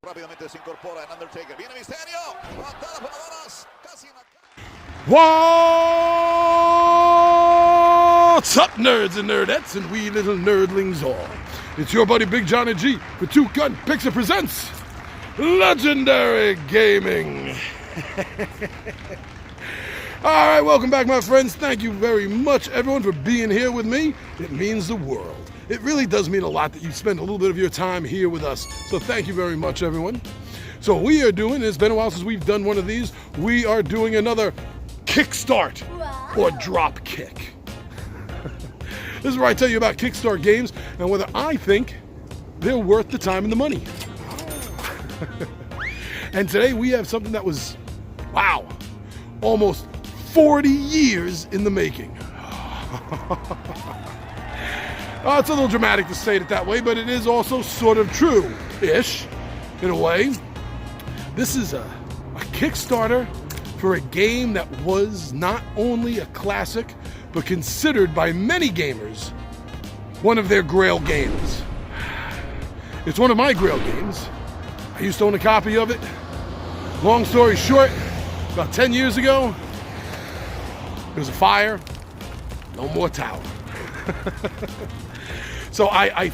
Rápidamente se incorpora en Undertaker. Viene Misterio. Patada por las casi What's up, nerds and nerdettes and wee little nerdlings all? It's your buddy Big Johnny G for Two Gun Picture presents Legendary Gaming. All right, welcome back, my friends. Thank you very much, everyone, for being here with me. It means the world. It really does mean a lot that you spend a little bit of your time here with us. So thank you very much, everyone. So what we are doing, it's been a while since we've done one of these. We are doing another Kickstart or Dropkick. This is where I tell you about Kickstart games and whether I think they're worth the time and the money. And today we have something that was, wow, almost 40 years in the making. It's a little dramatic to say it that way, but it is also sort of true-ish, in a way. This is a Kickstarter for a game that was not only a classic, but considered by many gamers one of their grail games. It's one of my grail games. I used to own a copy of it. Long story short, about 10 years ago, there was a fire, no more tower. So I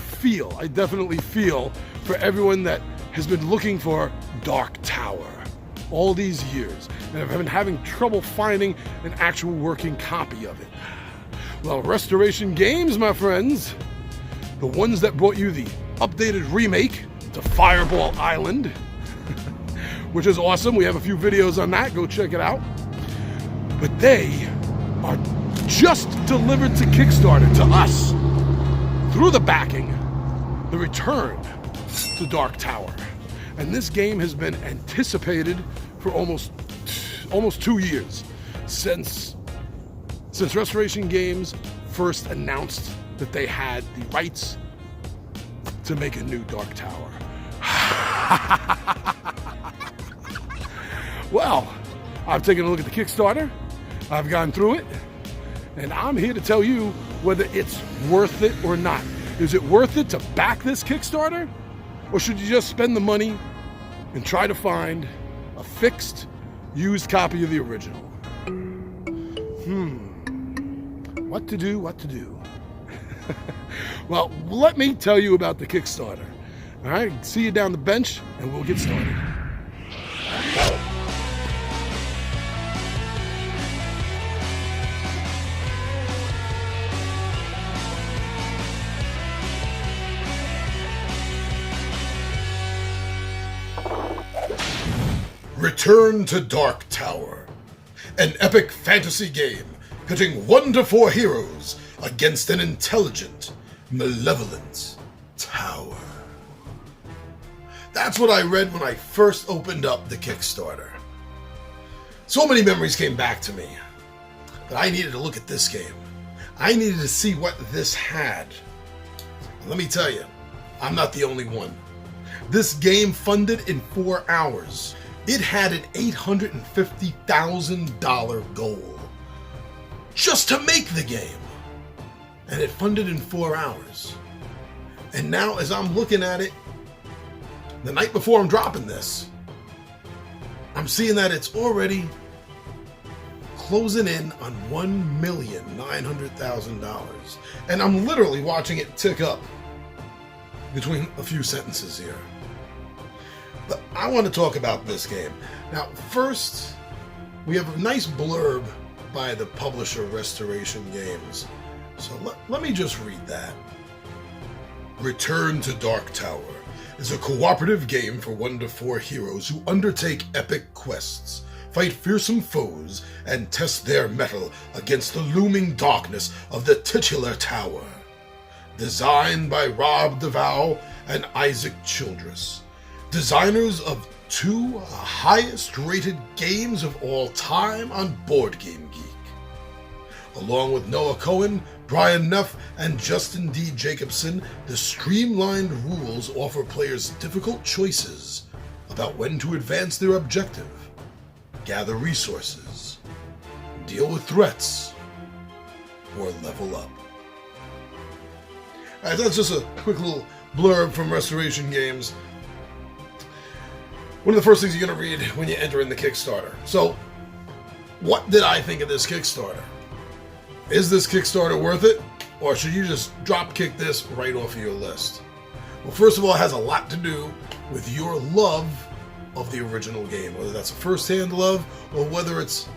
definitely feel for everyone that has been looking for Dark Tower all these years and have been having trouble finding an actual working copy of it. Well, Restoration Games, my friends, the ones that brought you the updated remake to Fireball Island, which is awesome. We have a few videos on that. Go check it out. But they are just delivered to Kickstarter, to us, through the backing, the return to Dark Tower. And this game has been anticipated for almost 2 years since Restoration Games first announced that they had the rights to make a new Dark Tower. Well, I've taken a look at the Kickstarter, I've gone through it, and I'm here to tell you whether it's worth it or not. Is it worth it to back this Kickstarter? Or should you just spend the money and try to find a fixed, used copy of the original? What to do? Well, let me tell you about the Kickstarter. All right, see you down the bench, and we'll get started. Return to Dark Tower, an epic fantasy game pitting 1 to 4 heroes against an intelligent, malevolent tower. That's what I read when I first opened up the Kickstarter. So many memories came back to me, but I needed to look at this game. I needed to see what this had. And let me tell you, I'm not the only one. This game funded in 4 hours. It had an $850,000 goal just to make the game. And it funded in 4 hours. And now as I'm looking at it, the night before I'm dropping this, I'm seeing that it's already closing in on $1,900,000. And I'm literally watching it tick up between a few sentences here. But I want to talk about this game. Now, first, we have a nice blurb by the publisher Restoration Games. So let me just read that. Return to Dark Tower is a cooperative game for 1 to 4 heroes who undertake epic quests, fight fearsome foes, and test their mettle against the looming darkness of the titular tower. Designed by Rob DeVoe and Isaac Childress, designers of 2 highest-rated games of all time on Board Game Geek. Along with Noah Cohen, Brian Neff, and Justin D. Jacobson, the streamlined rules offer players difficult choices about when to advance their objective, gather resources, deal with threats, or level up. Alright, that's just a quick little blurb from Restoration Games. one of the first things you're going to read when you enter in the Kickstarter. So, what did I think of this Kickstarter? Is this Kickstarter worth it? Or should you just drop kick this right off of your list? Well, first of all, it has a lot to do with your love of the original game. Whether that's a first-hand love, or whether it's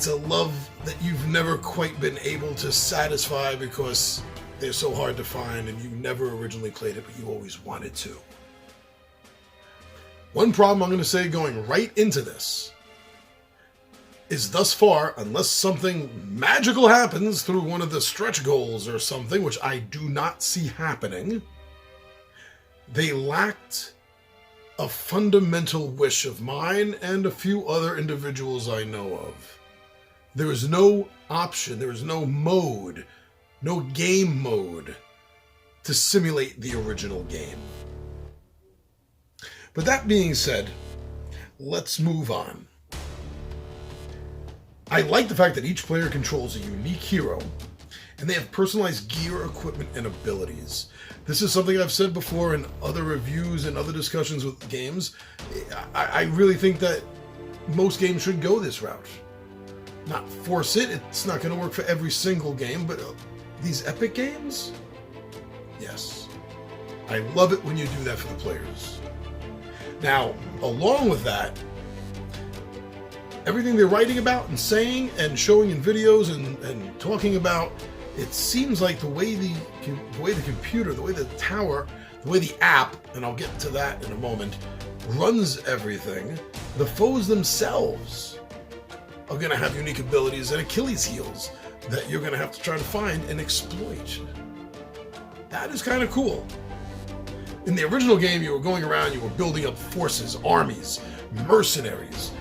a love that you've never quite been able to satisfy because they're so hard to find and you never originally played it, but you always wanted to. One problem I'm going to say going right into this is thus far, unless something magical happens through one of the stretch goals or something, which I do not see happening, they lacked a fundamental wish of mine and a few other individuals I know of. There is no option, there is no mode, no game mode to simulate the original game. But that being said, let's move on. I like the fact that each player controls a unique hero, and they have personalized gear, equipment, and abilities. This is something I've said before in other reviews and other discussions with games. I really think that most games should go this route. Not force it, it's not going to work for every single game, but these epic games? Yes. I love it when you do that for the players. Now, along with that, everything they're writing about and saying and showing in videos and talking about, it seems like the way the computer, the way the tower, the way the app, and I'll get to that in a moment, runs everything, the foes themselves are going to have unique abilities and Achilles heels that you're going to have to try to find and exploit. That is kind of cool. In the original game, you were going around, you were building up forces, armies, mercenaries.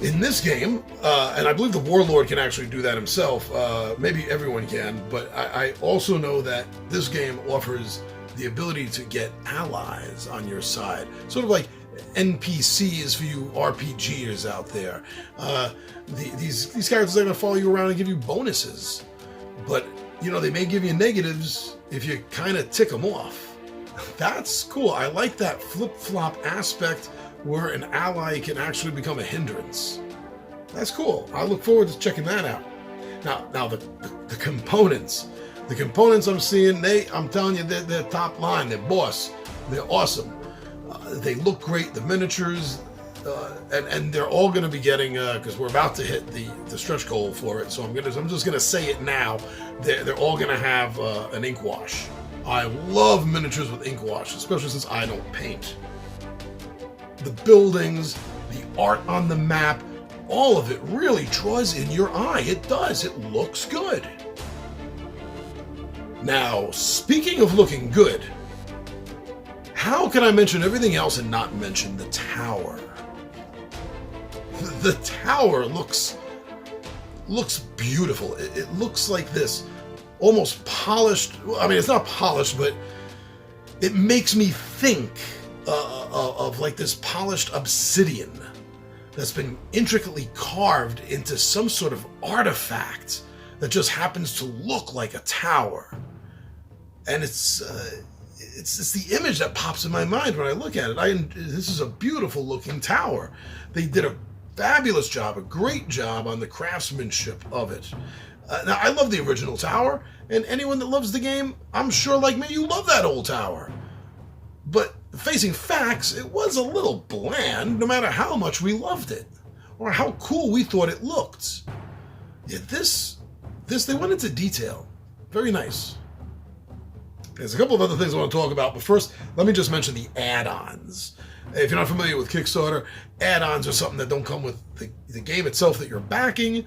In this game, and I believe the Warlord can actually do that himself, maybe everyone can, but I also know that this game offers the ability to get allies on your side. Sort of like NPCs for you RPGers out there. These characters are going to follow you around and give you bonuses. But, you know, they may give you negatives if you kind of tick them off. That's cool. I like that flip-flop aspect where an ally can actually become a hindrance. That's cool. I look forward to checking that out. Now the components. The components I'm seeing, I'm telling you, they're top line. They're boss. They're awesome. They look great. The miniatures, and they're all going to be getting, because we're about to hit the stretch goal for it. So I'm just going to say it now. They're all going to have an ink wash. I love miniatures with ink wash, especially since I don't paint. The buildings, the art on the map, all of it really draws in your eye. It does. It looks good. Now, speaking of looking good, how can I mention everything else and not mention the tower? The tower looks beautiful. It looks like this almost polished. I mean, it's not polished, but it makes me think of like this polished obsidian that's been intricately carved into some sort of artifact that just happens to look like a tower. And it's the image that pops in my mind when I look at it. This is a beautiful looking tower. They did a fabulous job, a great job on the craftsmanship of it. Now, I love the original tower, and anyone that loves the game, I'm sure like me, you love that old tower. But facing facts, it was a little bland, no matter how much we loved it, or how cool we thought it looked. Yeah, this they went into detail. Very nice. There's a couple of other things I want to talk about, but first, let me just mention the add-ons. If you're not familiar with Kickstarter, add-ons are something that don't come with the game itself that you're backing.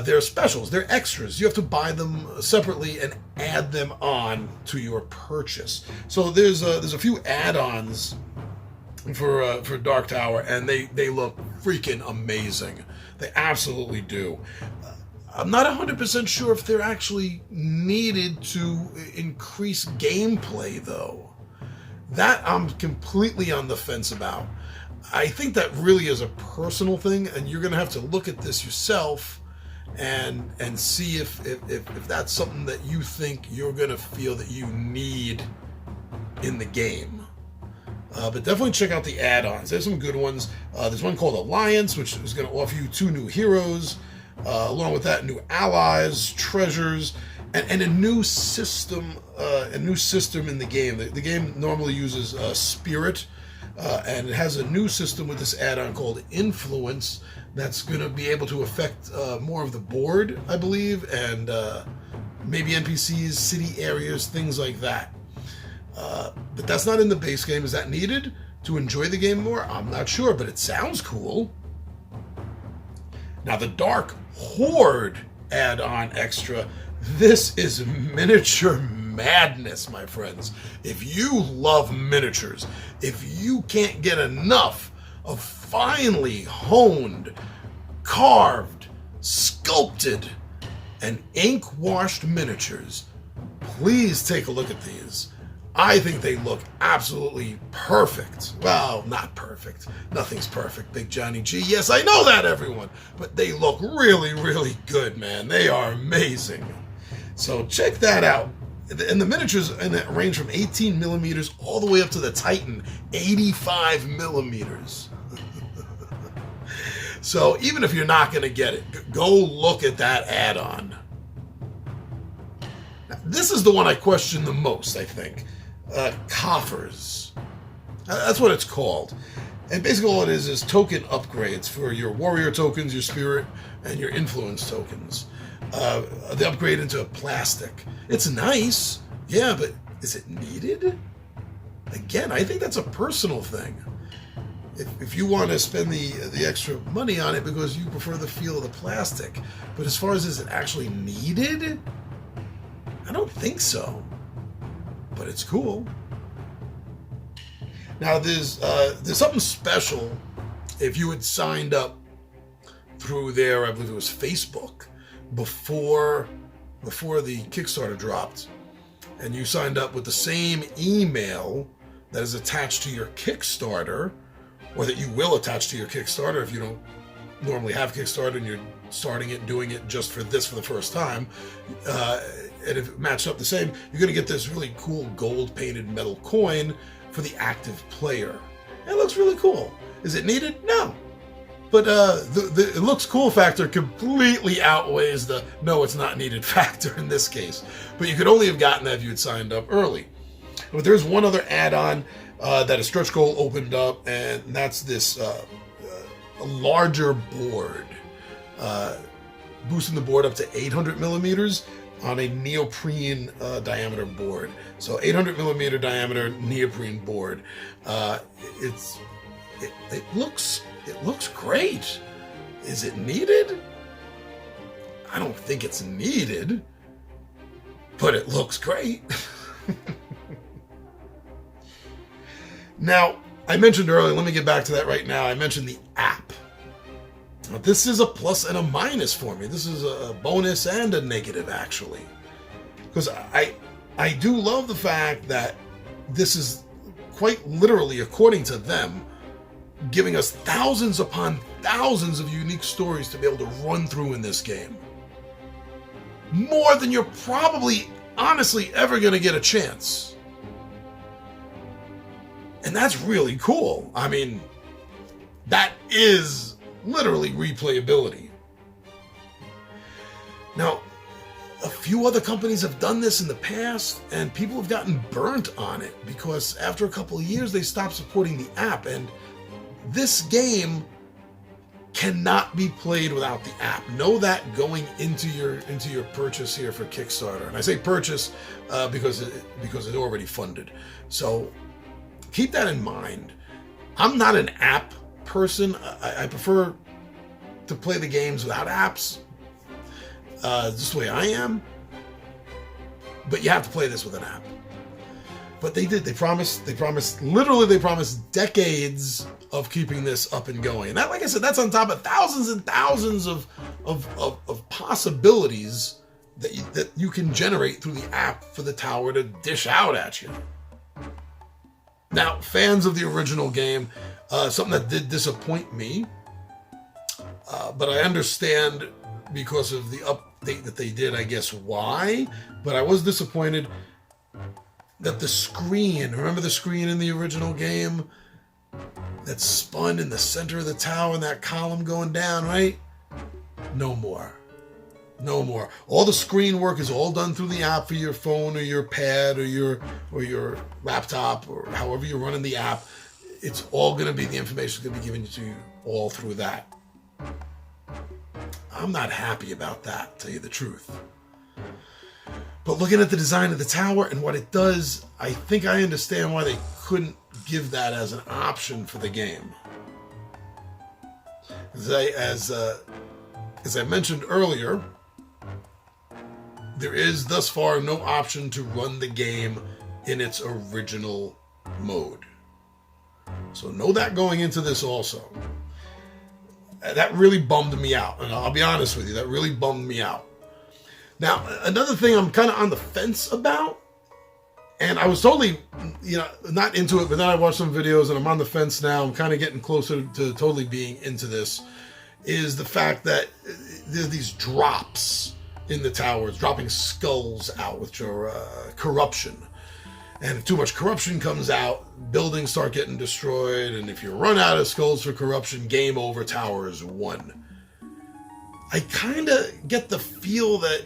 They're specials, they're extras. You have to buy them separately and add them on to your purchase. So there's a few add-ons for Dark Tower, and they look freaking amazing. They absolutely do. I'm not 100% sure if they're actually needed to increase gameplay, though. That I'm completely on the fence about. I think that really is a personal thing, and you're going to have to look at this yourself and see if that's something that you think you're going to feel that you need in the game. But definitely check out the add-ons. There's some good ones. There's one called Alliance, which is going to offer you 2 new heroes. Along with that, new allies, treasures, and a new system. A new system in the game. The game normally uses Spirit, and it has a new system with this add-on called Influence that's going to be able to affect more of the board, I believe, and maybe NPCs, city areas, things like that. But that's not in the base game. Is that needed to enjoy the game more? I'm not sure, but it sounds cool. Now, the Dark Horde add-on extra. This is miniature madness, my friends. If you love miniatures, if you can't get enough of finely honed, carved, sculpted, and ink-washed miniatures, please take a look at these. I think they look absolutely perfect. Well, not perfect. Nothing's perfect, Big Johnny G. Yes, I know that, everyone. But they look really, really good, man. They are amazing. So check that out. And the miniatures in that range from 18 millimeters all the way up to the Titan, 85 millimeters. So even if you're not going to get it, go look at that add-on. Now, this is the one I question the most, I think. Coffers. That's what it's called. And basically all it is token upgrades for your warrior tokens, your spirit, and your influence tokens. They upgrade into plastic. It's nice, yeah, but is it needed? Again, I think that's a personal thing. If you want to spend the extra money on it because you prefer the feel of the plastic. But as far as is it actually needed? I don't think so. But it's cool. Now there's something special if you had signed up through their, I believe it was Facebook, before the Kickstarter dropped, and you signed up with the same email that is attached to your Kickstarter, or that you will attach to your Kickstarter if you don't normally have Kickstarter and you're starting it, doing it just for the first time. And if it matched up the same, you're going to get this really cool gold-painted metal coin for the active player. It looks really cool. Is it needed? No. But the it looks cool factor completely outweighs the no, it's not needed factor in this case. But you could only have gotten that if you had signed up early. But there's one other add-on that a stretch goal opened up, and that's this a larger board. Boosting the board up to 800 millimeters on a neoprene diameter board. So 800 millimeter diameter neoprene board. It looks great. Is it needed? I don't think it's needed, but it looks great. Now, I mentioned earlier, let me get back to that right now. I mentioned the app. Now, this is a plus and a minus for me. This is a bonus and a negative, actually. Because I do love the fact that this is quite literally, according to them, giving us thousands upon thousands of unique stories to be able to run through in this game. More than you're probably, honestly, ever going to get a chance. And that's really cool. I mean, that is literally replayability. Now, a few other companies have done this in the past, and people have gotten burnt on it because after a couple of years, they stopped supporting the app. And this game cannot be played without the app. Know that going into your purchase here for Kickstarter. And I say purchase because it's already funded. So keep that in mind. I'm not an app person. I prefer to play the games without apps. Just the way I am. But you have to play this with an app. But they did. They promised decades of keeping this up and going. And that, like I said, that's on top of thousands and thousands of possibilities that you can generate through the app for the tower to dish out at you. Now, fans of the original game, something that did disappoint me, but I understand because of the update that they did, I guess why, but I was disappointed. that the screen, remember the screen in the original game that spun in the center of the tower and that column going down, right? No more. No more. All the screen work is all done through the app for your phone or your pad or your laptop or however you're running the app. It's all going to be, the information is going to be given to you all through that. I'm not happy about that, to tell you the truth. But looking at the design of the tower and what it does, I think I understand why they couldn't give that as an option for the game. As I mentioned earlier, there is thus far no option to run the game in its original mode. So know that going into this also. That really bummed me out, and I'll be honest with you, that really bummed me out. Now, another thing I'm kind of on the fence about, and I was totally, not into it, but then I watched some videos and I'm on the fence now. I'm kind of getting closer to totally being into this, is the fact that there's these drops in the towers, dropping skulls out, which are corruption. And if too much corruption comes out, buildings start getting destroyed, and if you run out of skulls for corruption, game over, tower is won. I kind of get the feel that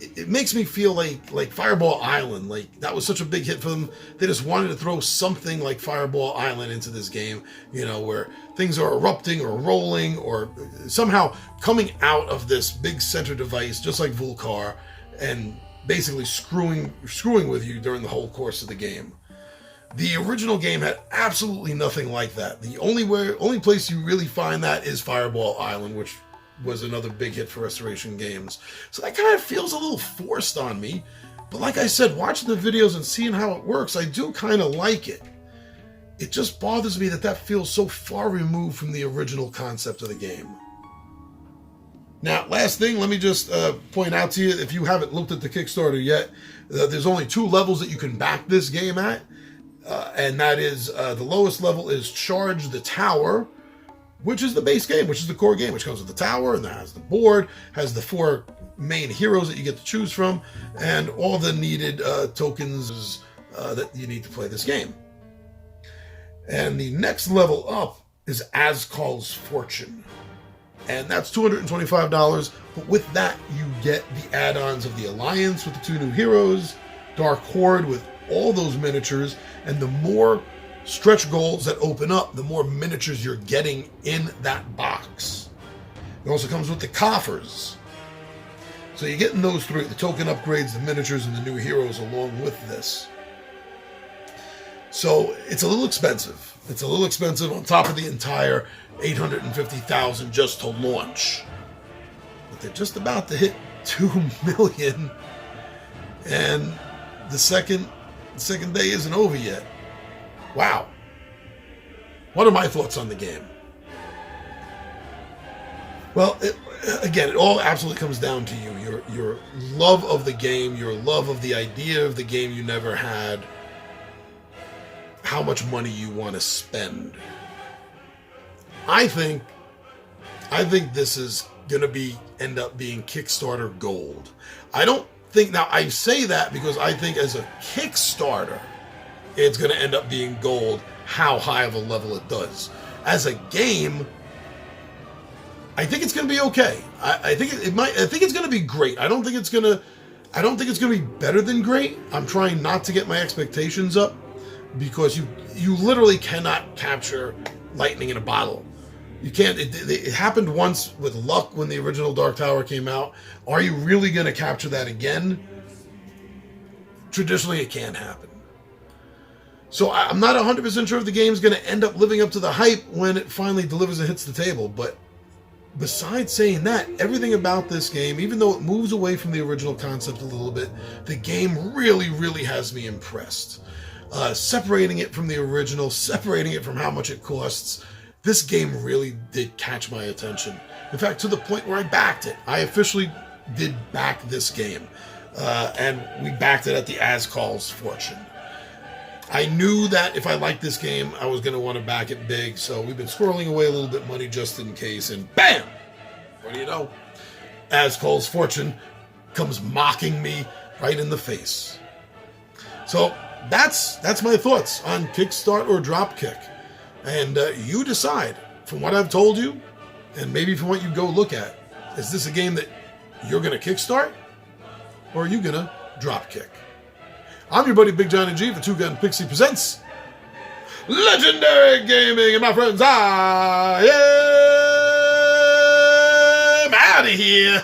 it makes me feel like Fireball Island, like that was such a big hit for them. They just wanted to throw something like Fireball Island into this game, where things are erupting or rolling or somehow coming out of this big center device, just like Vulcar, and basically screwing with you during the whole course of the game. The original game had absolutely nothing like that. The only place you really find that is Fireball Island, which was another big hit for Restoration Games. So that kind of feels a little forced on me. But like I said, watching the videos and seeing how it works, I do kind of like it. It just bothers me that feels so far removed from the original concept of the game. Now, last thing, let me just point out to you, if you haven't looked at the Kickstarter yet, there's only 2 levels that you can back this game at. And that is, the lowest level is Charge the Tower, which is the base game, which is the core game, which comes with the tower, and that has the board, has the 4 main heroes that you get to choose from, and all the needed tokens that you need to play this game. And the next level up is Azkal's Fortune. And that's $225, but with that, you get the add-ons of the Alliance with the 2 new heroes, Dark Horde with all those miniatures, and the more stretch goals that open up, the more miniatures you're getting in that box. It also comes with the coffers. So you're getting those 3, the token upgrades, the miniatures, and the new heroes along with this. So it's a little expensive. It's a little expensive on top of the entire $850,000 just to launch. But they're just about to hit 2 million. And the second day isn't over yet. Wow. What are my thoughts on the game? Well, it all absolutely comes down to you. Your love of the game, your love of the idea of the game you never had, how much money you want to spend. I think this is going to end up being Kickstarter gold. I don't think, now I say that because I think as a Kickstarter, it's going to end up being gold, how high of a level it does. As a game, I think it's going to be okay. I think it's going to be great. I don't think it's going to be better than great. I'm trying not to get my expectations up because you literally cannot capture lightning in a bottle. You can't. It happened once with luck when the original Dark Tower came out. Are you really going to capture that again? Traditionally, it can't happen. So I'm not 100% sure if the game's going to end up living up to the hype when it finally delivers and hits the table. But besides saying that, everything about this game, even though it moves away from the original concept a little bit, the game really, really has me impressed. Separating it from the original, separating it from how much it costs, this game really did catch my attention. In fact, to the point where I backed it. I officially did back this game. And we backed it at the Azkal's Fortune. I knew that if I liked this game, I was going to want to back it big, so we've been squirreling away a little bit of money just in case, and bam! What do you know? Azkal's Fortune comes mocking me right in the face. So that's my thoughts on Kickstart or Dropkick. And you decide, from what I've told you, and maybe from what you go look at, is this a game that you're going to Kickstart, or are you going to Dropkick? I'm your buddy Big Johnny G for Two Gun Pixie Presents Legendary Gaming, and my friends, I am out of here.